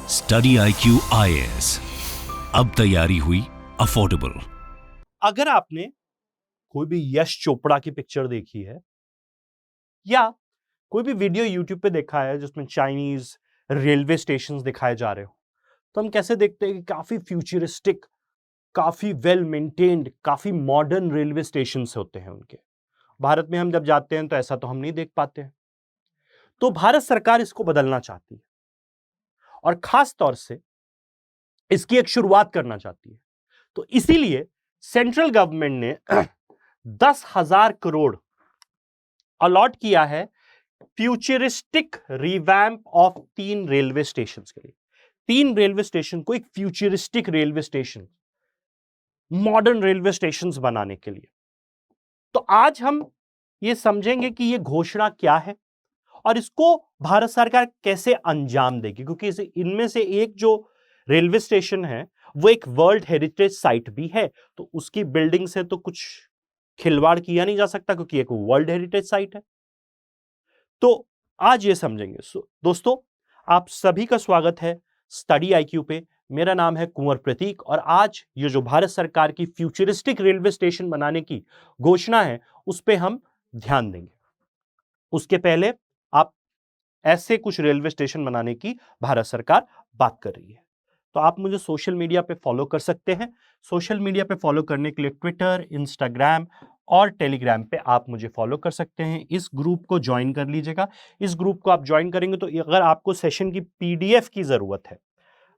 Study IQ IAS, अब तैयारी हुई अफोर्डेबल। अगर आपने कोई भी यश चोपड़ा की पिक्चर देखी है या कोई भी वीडियो यूट्यूब पे देखा है जिसमें चाइनीज रेलवे स्टेशंस दिखाए जा रहे हो, तो हम कैसे देखते हैं कि काफी फ्यूचरिस्टिक, काफी वेल मेंटेन्ड, काफी मॉडर्न रेलवे स्टेशंस होते हैं उनके। भारत में हम जब जाते हैं तो ऐसा तो हम नहीं देख पाते हैं। तो भारत सरकार इसको बदलना चाहती है और खास तौर से इसकी एक शुरुआत करना चाहती है। तो इसीलिए सेंट्रल गवर्नमेंट ने 10,000 करोड़ अलॉट किया है futuristic revamp of 3 railway station के लिए। 3 रेलवे स्टेशन को एक futuristic railway station, modern railway station बनाने के लिए। तो आज हम ये समझेंगे कि ये घोषणा क्या है और इसको भारत सरकार कैसे अंजाम देगी, क्योंकि इनमें से एक जो रेलवे स्टेशन है वो एक वर्ल्ड हेरिटेज साइट भी है, तो उसकी बिल्डिंग से तो कुछ खिलवाड़ किया नहीं जा सकता क्योंकि एक वर्ल्ड हेरिटेज साइट है। तो आज ये समझेंगे। दोस्तों, आप सभी का स्वागत है स्टडी IQ पे। मेरा नाम है कुंवर प्रतीक और आज ये जो भारत सरकार की फ्यूचरिस्टिक रेलवे स्टेशन बनाने की घोषणा है उस पे हम ध्यान देंगे। उसके पहले आप ऐसे कुछ रेलवे स्टेशन बनाने की भारत सरकार बात कर रही है, तो आप मुझे सोशल मीडिया पे फॉलो कर सकते हैं। सोशल मीडिया पे फॉलो करने के लिए ट्विटर, इंस्टाग्राम और टेलीग्राम पे आप मुझे फॉलो कर सकते हैं। इस ग्रुप को ज्वाइन कर लीजिएगा। इस ग्रुप को आप ज्वाइन करेंगे तो अगर आपको सेशन की PDF की जरूरत है,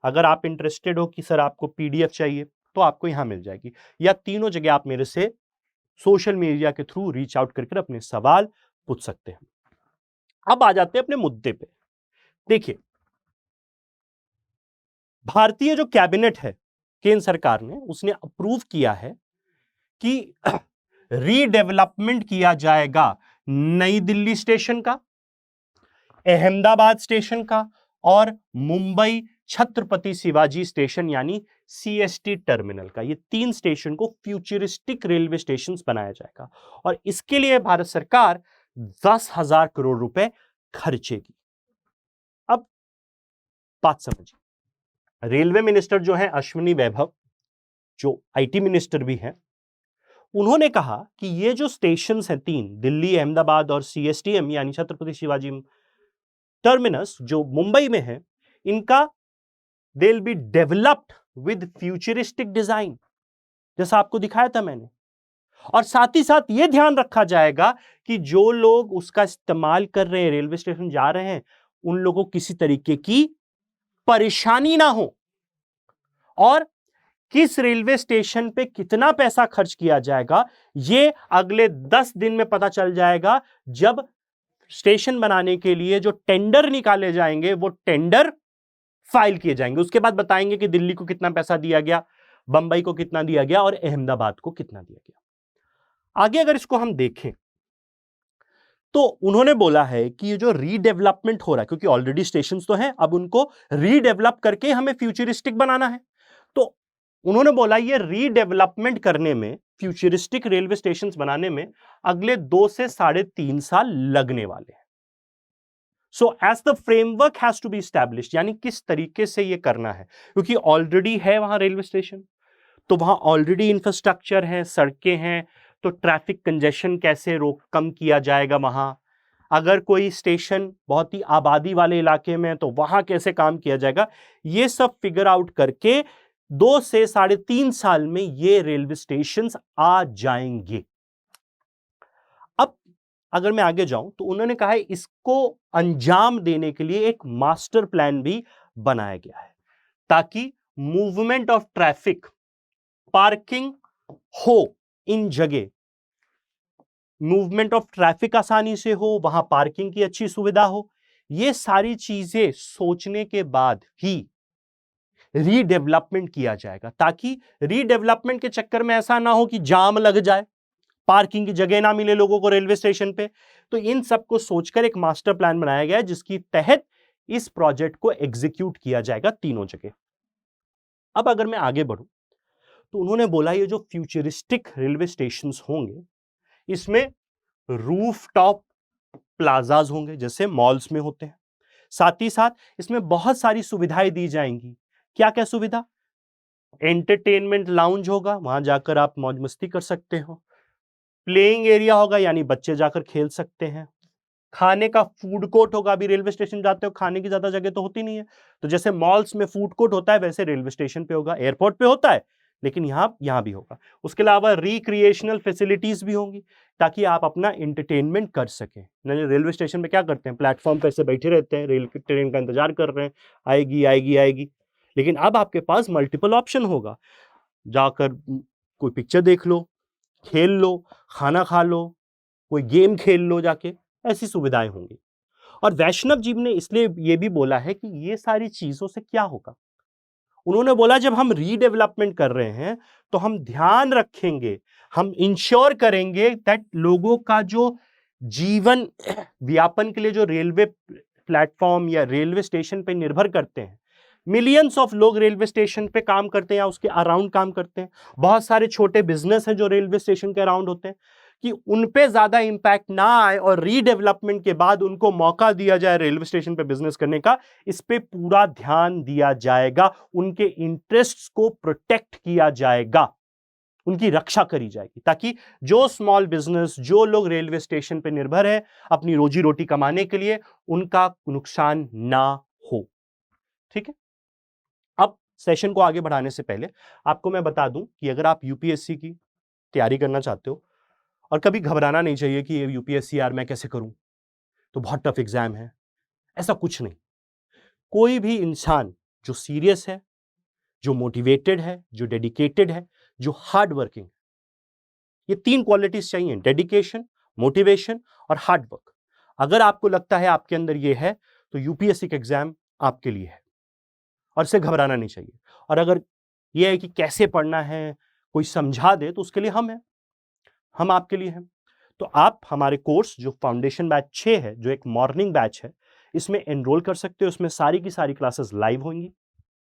अगर आप इंटरेस्टेड हो कि सर आपको PDF चाहिए, तो आपको यहां मिल जाएगी, या तीनों जगह आप मेरे से सोशल मीडिया के थ्रू रीच आउट करके अपने सवाल पूछ सकते हैं। अब आ जाते हैं अपने मुद्दे पे। देखिए, भारतीय जो कैबिनेट है, केंद्र सरकार ने उसने अप्रूव किया है कि रीडेवलपमेंट किया जाएगा नई दिल्ली स्टेशन का, अहमदाबाद स्टेशन का और मुंबई छत्रपति शिवाजी स्टेशन यानी CST टर्मिनल का। ये 3 स्टेशन को फ्यूचरिस्टिक रेलवे स्टेशन बनाया जाएगा और इसके लिए भारत सरकार 10,000 करोड़ रुपए खर्चेगी। अब बात समझिए, रेलवे मिनिस्टर जो है अश्विनी वैभव, जो IT मिनिस्टर भी हैं, उन्होंने कहा कि ये जो स्टेशंस हैं 3, दिल्ली, अहमदाबाद और CSTM यानी छत्रपति शिवाजी टर्मिनस जो मुंबई में है, इनका they will be developed with futuristic design, जैसा आपको दिखाया था मैंने। और साथ ही साथ यह ध्यान रखा जाएगा कि जो लोग उसका इस्तेमाल कर रहे हैं, रेलवे स्टेशन जा रहे हैं, उन लोगों को किसी तरीके की परेशानी ना हो। और किस रेलवे स्टेशन पे कितना पैसा खर्च किया जाएगा ये अगले 10 दिन में पता चल जाएगा, जब स्टेशन बनाने के लिए जो टेंडर निकाले जाएंगे वो टेंडर फाइल किए जाएंगे। उसके बाद बताएंगे कि दिल्ली को कितना पैसा दिया गया, बंबई को कितना दिया गया और अहमदाबाद को कितना दिया गया। आगे अगर इसको हम देखें तो उन्होंने बोला है कि ये जो रीडेवलपमेंट हो रहा है, क्योंकि ऑलरेडी स्टेशंस तो हैं, अब उनको रीडेवलप करके हमें फ्यूचरिस्टिक बनाना है, तो उन्होंने बोला ये रीडेवलपमेंट करने में, फ्यूचरिस्टिक रेलवे स्टेशंस बनाने में अगले 2 से 3.5 साल लगने वाले हैं। So as the framework has to be established, यानी किस तरीके से ये करना है, क्योंकि ऑलरेडी है वहां रेलवे स्टेशन, तो वहां ऑलरेडी इंफ्रास्ट्रक्चर है, सड़कें हैं, तो ट्रैफिक कंजेशन कैसे कम किया जाएगा वहां। अगर कोई स्टेशन बहुत ही आबादी वाले इलाके में है तो वहां कैसे काम किया जाएगा, ये सब फिगर आउट करके 2 से 3.5 साल में ये रेलवे स्टेशन आ जाएंगे। अब अगर मैं आगे जाऊं तो उन्होंने कहा है इसको अंजाम देने के लिए एक मास्टर प्लान भी बनाया गया है, ताकि मूवमेंट ऑफ ट्रैफिक, पार्किंग हो इन जगह, मूवमेंट ऑफ ट्रैफिक आसानी से हो, वहां पार्किंग की अच्छी सुविधा हो। ये सारी चीजें सोचने के बाद ही रीडेवलपमेंट किया जाएगा, ताकि रीडेवलपमेंट के चक्कर में ऐसा ना हो कि जाम लग जाए, पार्किंग की जगह ना मिले लोगों को रेलवे स्टेशन पे। तो इन सबको सोचकर एक मास्टर प्लान बनाया गया है जिसकी तहत इस प्रोजेक्ट को एग्जीक्यूट किया जाएगा तीनों जगह। अब अगर मैं आगे बढ़ूं तो उन्होंने बोला ये जो फ्यूचरिस्टिक रेलवे स्टेशंस होंगे इसमें रूफ टॉप प्लाजाज होंगे, जैसे मॉल्स में होते हैं। साथ ही साथ इसमें बहुत सारी सुविधाएं दी जाएंगी। क्या क्या सुविधा? एंटरटेनमेंट लाउंज होगा, वहां जाकर आप मौज मस्ती कर सकते हो। प्लेइंग एरिया होगा, यानी बच्चे जाकर खेल सकते हैं। खाने का फूड कोर्ट होगा। अभी रेलवे स्टेशन जाते हो, खाने की ज्यादा जगह तो होती नहीं है, तो जैसे मॉल्स में फूड कोर्ट होता है वैसे रेलवे स्टेशन पे होगा। एयरपोर्ट पे होता है लेकिन यहां भी होगा। उसके अलावा रिक्रिएशनल फैसिलिटीज भी होंगी ताकि आप अपना एंटरटेनमेंट कर सकें। रेलवे स्टेशन पे क्या करते हैं, प्लेटफॉर्म पे ऐसे बैठे रहते हैं, रेल ट्रेन का इंतजार कर रहे हैं, आएगी आएगी आएगी। लेकिन अब आपके पास मल्टीपल ऑप्शन होगा, जाकर कोई पिक्चर देख लो, खेल लो, खाना खा लो, कोई गेम खेल लो जाके, ऐसी सुविधाएं होंगी। और वैष्णव जी ने इसलिए ये भी बोला है कि ये सारी चीजों से क्या होगा। उन्होंने बोला जब हम रीडेवलपमेंट कर रहे हैं तो हम ध्यान रखेंगे, हम इंश्योर करेंगे दैट लोगों का जो जीवन व्यापन के लिए जो रेलवे प्लेटफॉर्म या रेलवे स्टेशन पे निर्भर करते हैं, मिलियंस ऑफ लोग रेलवे स्टेशन पे काम करते हैं या उसके अराउंड काम करते हैं, बहुत सारे छोटे बिजनेस हैं जो रेलवे स्टेशन के अराउंड होते हैं, कि उन पे ज्यादा इंपैक्ट ना आए और रीडेवलपमेंट के बाद उनको मौका दिया जाए रेलवे स्टेशन पे बिजनेस करने का, इस पे पूरा ध्यान दिया जाएगा। उनके इंटरेस्ट्स को प्रोटेक्ट किया जाएगा, उनकी रक्षा करी जाएगी, ताकि जो स्मॉल बिजनेस, जो लोग रेलवे स्टेशन पे निर्भर है अपनी रोजी रोटी कमाने के लिए, उनका नुकसान ना हो। ठीक है। अब सेशन को आगे बढ़ाने से पहले आपको मैं बता दूं कि अगर आप यूपीएससी की तैयारी करना चाहते हो, और कभी घबराना नहीं चाहिए कि यूपीएससी यार मैं कैसे करूं, तो बहुत टफ एग्जाम है, ऐसा कुछ नहीं। कोई भी इंसान जो सीरियस है, जो मोटिवेटेड है, जो डेडिकेटेड है, जो हार्ड वर्किंग, ये तीन क्वालिटीज चाहिए, डेडिकेशन, मोटिवेशन और हार्ड वर्क। अगर आपको लगता है आपके अंदर ये है तो यूपीएससी का एग्जाम आपके लिए है और इससे घबराना नहीं चाहिए। और अगर ये है कि कैसे पढ़ना है, कोई समझा दे, तो उसके लिए हम आपके लिए हैं। तो आप हमारे कोर्स जो फाउंडेशन बैच 6 है, जो एक मॉर्निंग बैच है, इसमें एनरोल कर सकते हो। इसमें सारी की सारी क्लासेस लाइव होंगी।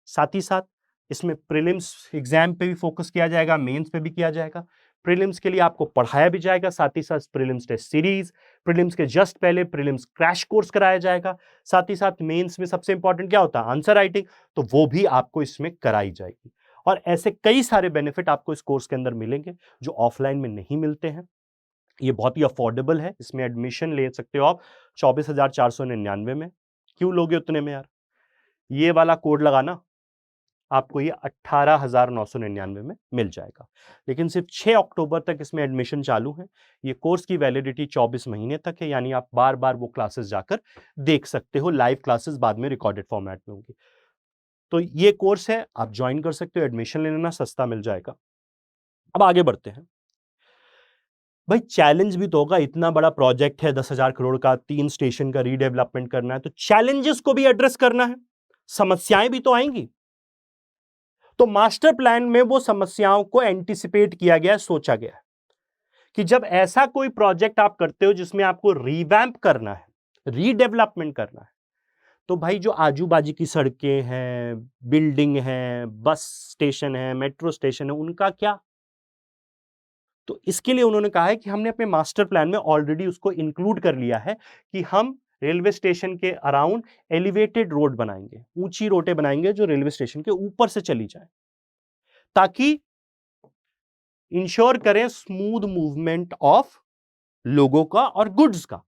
साथ ही साथ इसमें प्रीलिम्स एग्जाम पे भी फोकस किया जाएगा, मेंस पे भी किया जाएगा। प्रीलिम्स के लिए आपको पढ़ाया भी जाएगा, साथ ही साथ प्रीलिम्स टेस्ट सीरीज, प्रीलिम्स के जस्ट पहले प्रीलिम्स क्रैश कोर्स कराया जाएगा। साथ ही साथ मेंस में सबसे इंपॉर्टेंट क्या होता है, आंसर राइटिंग, तो वो भी आपको इसमें कराई जाएगी। और ऐसे कई सारे बेनिफिट आपको इस कोर्स के अंदर मिलेंगे जो ऑफलाइन में नहीं मिलते हैं। ये बहुत ही अफोर्डेबल है, इसमें एडमिशन ले सकते हो आप 24,499 में। क्यों लोगे उतने में यार? ये वाला कोड लगाना, आपको ये 18,999 में मिल जाएगा। लेकिन सिर्फ 6 अक्टूबर तक इसमें एडमिशन चालू है। ये कोर्स की वैलिडिटी 24 महीने तक है, यानी आप बार बार वो क्लासेस जाकर देख सकते हो। लाइव क्लासेस बाद में रिकॉर्डेड फॉर्मेट में होंगी। तो ये कोर्स है, आप ज्वाइन कर सकते हो, एडमिशन ले लेना, सस्ता मिल जाएगा। अब आगे बढ़ते हैं। भाई चैलेंज भी तो होगा, इतना बड़ा प्रोजेक्ट है 10,000 करोड़ का, 3 स्टेशन का रीडेवलपमेंट करना है, तो चैलेंजेस को भी एड्रेस करना है, समस्याएं भी तो आएंगी। तो मास्टर प्लान में वो समस्याओं को एंटिसिपेट किया गया है, सोचा गया है कि जब ऐसा कोई प्रोजेक्ट आप करते हो जिसमें आपको रिवैम्प करना है, रीडेवलपमेंट करना है, तो भाई जो आजू बाजू की सड़कें हैं, बिल्डिंग हैं, बस स्टेशन है, मेट्रो स्टेशन है, उनका क्या? तो इसके लिए उन्होंने कहा है कि हमने अपने मास्टर प्लान में ऑलरेडी उसको इंक्लूड कर लिया है कि हम रेलवे स्टेशन के अराउंड एलिवेटेड रोड बनाएंगे, ऊंची रोडें बनाएंगे जो रेलवे स्टेशन के ऊपर से चली जाए, ताकि इंश्योर करें स्मूथ मूवमेंट ऑफ लोगों का और गुड्स का,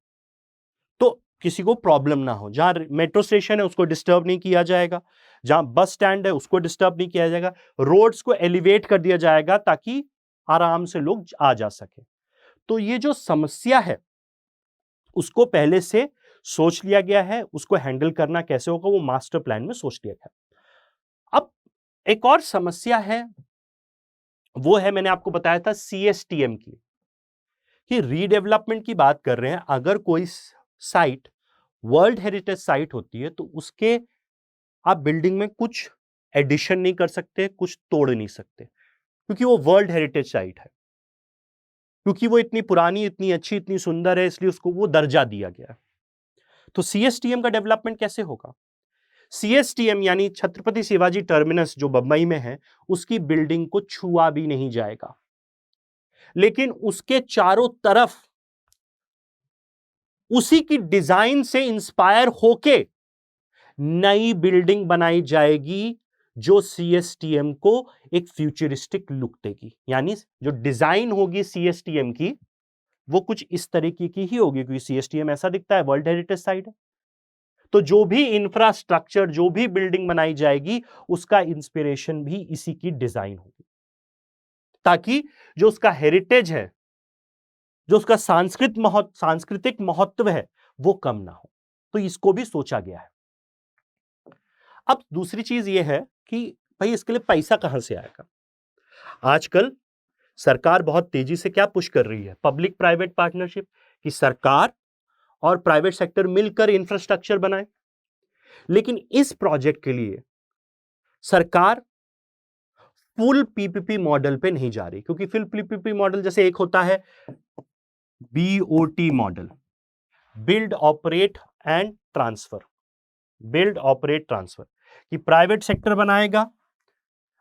तो किसी को प्रॉब्लम ना हो। जहां मेट्रो स्टेशन है उसको डिस्टर्ब नहीं किया जाएगा, जहां बस स्टैंड है उसको डिस्टर्ब नहीं किया जाएगा, रोड्स को एलिवेट कर दिया जाएगा ताकि आराम से लोग आ जा सके। तो ये जो समस्या है उसको पहले से सोच लिया गया है, उसको हैंडल करना कैसे होगा वो मास्टर प्लान में सोच लिया गया। अब एक और समस्या है, वो है मैंने आपको बताया था सीएसटीएम की, कि रीडेवलपमेंट की बात कर रहे हैं। अगर कोई साइट वर्ल्ड हेरिटेज साइट होती है तो उसके आप बिल्डिंग में कुछ एडिशन नहीं कर सकते, कुछ तोड़ नहीं सकते, क्योंकि वो वर्ल्ड हेरिटेज साइट है, क्योंकि वो इतनी पुरानी, इतनी अच्छी, इतनी सुंदर है, इसलिए उसको वो दर्जा दिया गया है। तो सीएसटीएम का डेवलपमेंट कैसे होगा? सीएसटीएम यानी छत्रपति शिवाजी टर्मिनस जो बंबई में है, उसकी बिल्डिंग को छुआ भी नहीं जाएगा, लेकिन उसके चारों तरफ उसी की डिजाइन से इंस्पायर होके नई बिल्डिंग बनाई जाएगी जो सीएसटीएम को एक फ्यूचरिस्टिक लुक देगी। यानी जो डिजाइन होगी सीएसटीएम की वो कुछ इस तरीके की ही होगी, क्योंकि सीएसटीएम ऐसा दिखता है, वर्ल्ड हेरिटेज साइट है। तो जो भी इंफ्रास्ट्रक्चर, जो भी बिल्डिंग बनाई जाएगी, उसका इंस्पिरेशन भी इसी की डिजाइन होगी, ताकि जो उसका हेरिटेज है, जो उसका सांस्कृतिक महत्व है, वो कम ना हो। तो इसको भी सोचा गया है। अब दूसरी चीज ये है कि भाई इसके लिए पैसा कहां से आएगा। आजकल सरकार बहुत तेजी से क्या पुश कर रही है, पब्लिक प्राइवेट पार्टनरशिप, कि सरकार और प्राइवेट सेक्टर मिलकर इंफ्रास्ट्रक्चर बनाए। लेकिन इस प्रोजेक्ट के लिए सरकार फुल पीपीपी मॉडल पे नहीं जा रही, क्योंकि फुल पीपीपी मॉडल जैसे एक होता है BOT model, build operate and transfer, build operate transfer, कि प्राइवेट सेक्टर बनाएगा,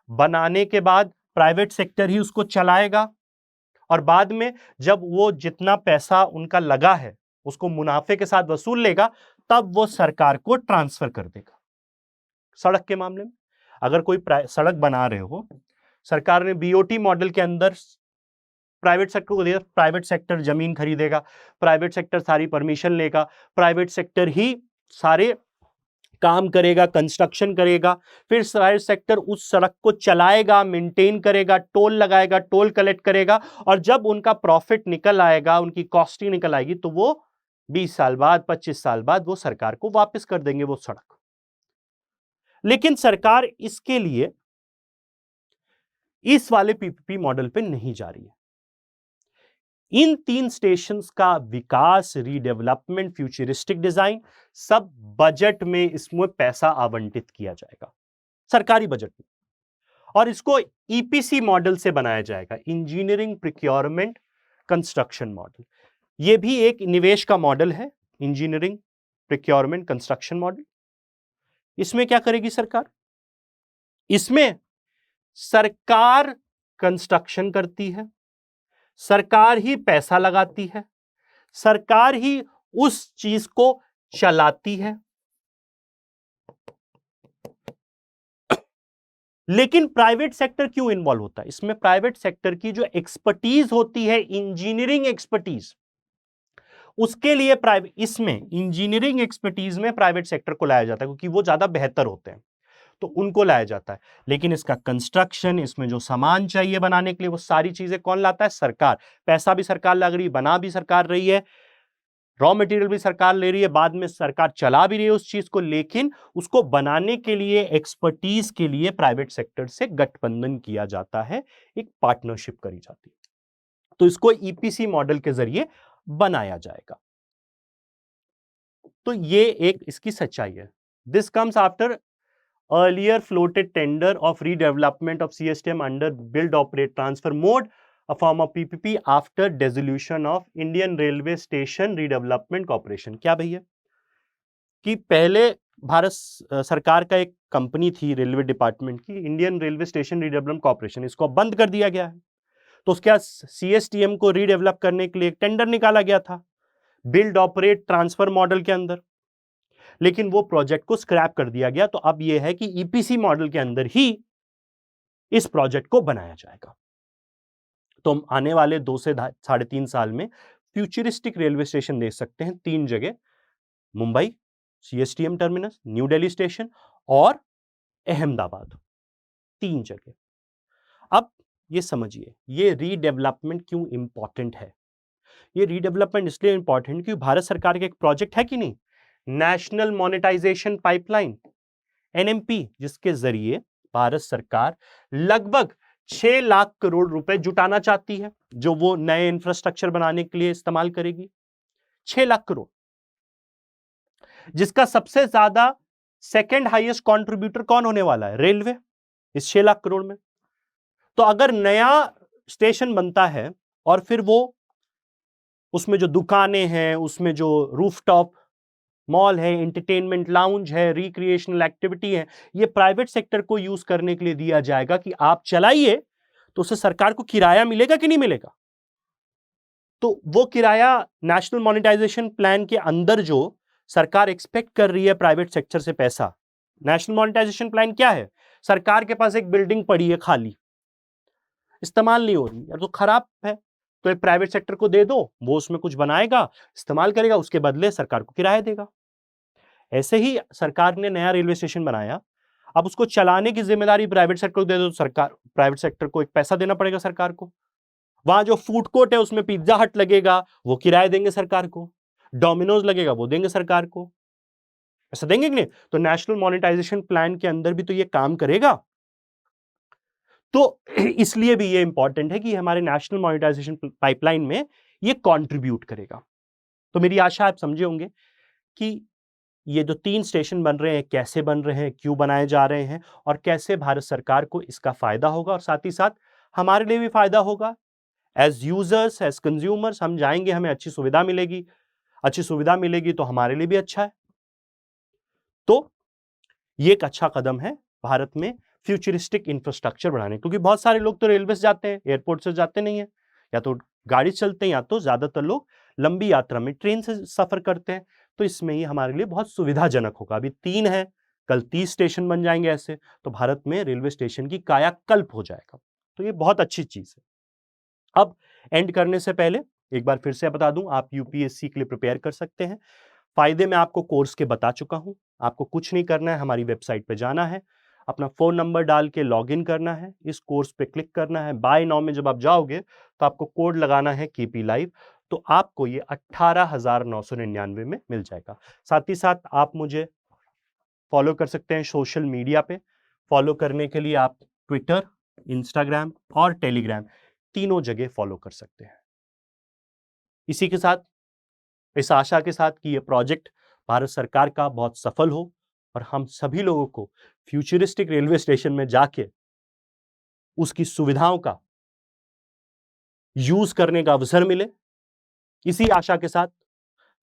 बनाने के बाद प्राइवेट सेक्टर ही उसको चलाएगा, और बाद में जब वो जितना पैसा उनका लगा है उसको मुनाफे के साथ वसूल लेगा, तब वो सरकार को ट्रांसफर कर देगा। सड़क के मामले में अगर कोई सड़क बना रहे हो, सरकार ने बीओटी मॉडल के अंदर प्राइवेट सेक्टर को दिया, प्राइवेट सेक्टर जमीन खरीदेगा, प्राइवेट सेक्टर सारी परमिशन लेगा, प्राइवेट सेक्टर ही सारे काम करेगा, कंस्ट्रक्शन करेगा, फिर प्राइवेट सेक्टर उस सड़क को चलाएगा, मेंटेन करेगा, टोल लगाएगा, टोल कलेक्ट करेगा, और जब उनका प्रॉफिट निकल आएगा, उनकी कॉस्टिंग निकल आएगी, तो वो 20 साल बाद, 25 साल बाद वो सरकार को वापस कर देंगे वो सड़क। लेकिन सरकार इसके लिए इस वाले पीपीपी मॉडल पे नहीं जा रही है। इन 3 स्टेशंस का विकास, रीडेवलपमेंट, फ्यूचरिस्टिक डिजाइन, सब बजट में इसमें पैसा आवंटित किया जाएगा, सरकारी बजट में, और इसको ईपीसी मॉडल से बनाया जाएगा, इंजीनियरिंग प्रोक्योरमेंट कंस्ट्रक्शन मॉडल। यह भी एक निवेश का मॉडल है, इंजीनियरिंग प्रोक्योरमेंट कंस्ट्रक्शन मॉडल। इसमें क्या करेगी सरकार? इसमें सरकार कंस्ट्रक्शन करती है, सरकार ही पैसा लगाती है, सरकार ही उस चीज को चलाती है। लेकिन प्राइवेट सेक्टर क्यों इन्वॉल्व होता है इसमें? प्राइवेट सेक्टर की जो एक्सपर्टीज होती है, इंजीनियरिंग एक्सपर्टीज, उसके लिए इसमें इंजीनियरिंग एक्सपर्टीज में प्राइवेट सेक्टर को लाया जाता है, क्योंकि वो ज्यादा बेहतर होते हैं, तो उनको लाया जाता है। लेकिन इसका कंस्ट्रक्शन, इसमें जो सामान चाहिए बनाने के लिए, वो सारी चीजें कौन लाता है? सरकार। पैसा भी सरकार लग रही है, बना भी सरकार रही है, रॉ मटेरियल भी सरकार ले रही है, बाद में सरकार चला भी रही है उस चीज को, लेकिन उसको बनाने के लिए, एक्सपर्टीज के लिए प्राइवेट सेक्टर से गठबंधन किया जाता है, एक पार्टनरशिप करी जाती है। तो इसको ईपीसी मॉडल के जरिए बनाया जाएगा। तो ये एक इसकी सच्चाई है। This comes after earlier floated tender of redevelopment of CSTM under build operate transfer mode, a form of PPP, after dissolution of Indian Railway Station Redevelopment Corporation। क्या भैया कि पहले भारत सरकार का एक कंपनी थी रेलवे डिपार्टमेंट की, Indian railway station redevelopment corporation, इसको बंद कर दिया गया है। तो उसके बाद सीएसटीएम को रीडेवलप करने के लिए एक टेंडर निकाला गया था बिल्ड ऑपरेट ट्रांसफर मॉडल के अंदर, लेकिन वो प्रोजेक्ट को स्क्रैप कर दिया गया। तो अब यह है कि ईपीसी मॉडल के अंदर ही इस प्रोजेक्ट को बनाया जाएगा। तो हम आने वाले 2 से 3.5 साल में फ्यूचरिस्टिक रेलवे स्टेशन देख सकते हैं 3 जगह, Mumbai CSTM terminus, new Delhi station और अहमदाबाद, 3 जगह। अब ये समझिए ये रीडेवलपमेंट क्यों इंपॉर्टेंट है। ये रीडेवलपमेंट इसलिए इंपॉर्टेंट क्योंकि भारत सरकार का एक प्रोजेक्ट है कि नहीं, नेशनल मॉनेटाइजेशन पाइपलाइन एनएमपी, जिसके जरिए भारत सरकार लगभग 6 लाख करोड़ रुपए जुटाना चाहती है, जो वो नए इंफ्रास्ट्रक्चर बनाने के लिए इस्तेमाल करेगी। 6 लाख करोड़, जिसका सबसे ज्यादा सेकंड हाईएस्ट कंट्रीब्यूटर कौन होने वाला है? रेलवे, इस 6 लाख करोड़ में। तो अगर नया स्टेशन बनता है और फिर वो उसमें जो दुकानें हैं, उसमें जो रूफटॉप मॉल है, एंटरटेनमेंट लाउंज है, रिक्रिएशनल एक्टिविटी है, ये प्राइवेट सेक्टर को यूज करने के लिए दिया जाएगा कि आप चलाइए, तो उससे सरकार को किराया मिलेगा कि नहीं मिलेगा? तो वो किराया नेशनल मॉनेटाइजेशन प्लान के अंदर जो सरकार एक्सपेक्ट कर रही है प्राइवेट सेक्टर से पैसा। नेशनल मॉनिटाइजेशन प्लान क्या है? सरकार के पास एक बिल्डिंग पड़ी है खाली, इस्तेमाल नहीं हो रही या तो खराब है, तो एक प्राइवेट सेक्टर को दे दो, वो उसमें कुछ बनाएगा, इस्तेमाल करेगा, उसके बदले सरकार को किराया देगा। ऐसे ही सरकार ने नया रेलवे स्टेशन बनाया, अब उसको चलाने की जिम्मेदारी प्राइवेट सेक्टर को दे दो, सरकार प्राइवेट सेक्टर को एक पैसा देना पड़ेगा सरकार को। वहां जो फूड कोर्ट है उसमें पिज्जा हट लगेगा, वो किराया देंगे सरकार को, डोमिनोज लगेगा वो देंगे सरकार को, ऐसा देंगे कि नहीं? तो नेशनल मॉनिटाइजेशन प्लान के अंदर भी तो ये काम करेगा। तो इसलिए भी ये इंपॉर्टेंट है कि हमारे नेशनल मॉनिटाइजेशन पाइपलाइन में ये कंट्रीब्यूट करेगा। तो मेरी आशा आप समझे होंगे कि ये जो 3 स्टेशन बन रहे हैं कैसे बन रहे हैं, क्यों बनाए जा रहे हैं और कैसे भारत सरकार को इसका फायदा होगा और साथ ही साथ हमारे लिए भी फायदा होगा। एज यूजर्स, एज कंज्यूमर्स हम जाएंगे, हमें अच्छी सुविधा मिलेगी, अच्छी सुविधा मिलेगी तो हमारे लिए भी अच्छा है। तो ये एक अच्छा कदम है भारत में फ्यूचरिस्टिक इंफ्रास्ट्रक्चर बढ़ाने, क्योंकि बहुत सारे लोग तो रेलवे से जाते हैं, एयरपोर्ट से जाते नहीं है, या तो गाड़ी चलते हैं या तो ज्यादातर लोग लंबी यात्रा में ट्रेन से सफर करते हैं। तो इसमें ये हमारे लिए बहुत सुविधाजनक होगा। अभी 3 है, कल 30 स्टेशन बन जाएंगे ऐसे, तो भारत में रेलवे स्टेशन की कायाकल्प हो जाएगा। तो ये बहुत अच्छी चीज है। अब एंड करने से पहले एक बार फिर से बता दूं, आप यूपीएससी के लिए प्रिपेयर कर सकते हैं। फायदे मैं आपको कोर्स के बता चुका हूं, आपको कुछ नहीं करना है, हमारी वेबसाइट पे जाना है, अपना फोन नंबर डाल के लॉगिन करना है, इस कोर्स पे क्लिक करना है। बाय नाउ में जब आप जाओगे तो आपको कोड लगाना है केपी लाइव, तो आपको ये 18,999 में मिल जाएगा। साथ ही साथ आप मुझे फॉलो कर सकते हैं सोशल मीडिया पे। फॉलो करने के लिए आप ट्विटर, इंस्टाग्राम और टेलीग्राम तीनों जगह फॉलो कर सकते हैं। इसी के साथ, इस आशा के साथ कि ये प्रोजेक्ट भारत सरकार का बहुत सफल हो और हम सभी लोगों को फ्यूचरिस्टिक रेलवे स्टेशन में जाके उसकी सुविधाओं का यूज करने का अवसर मिले, इसी आशा के साथ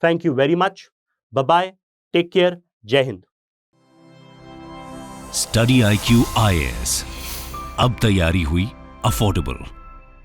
thank you very much, bye bye, take care, जय हिंद। स्टडी IQ IAS, अब तैयारी हुई अफोर्डेबल।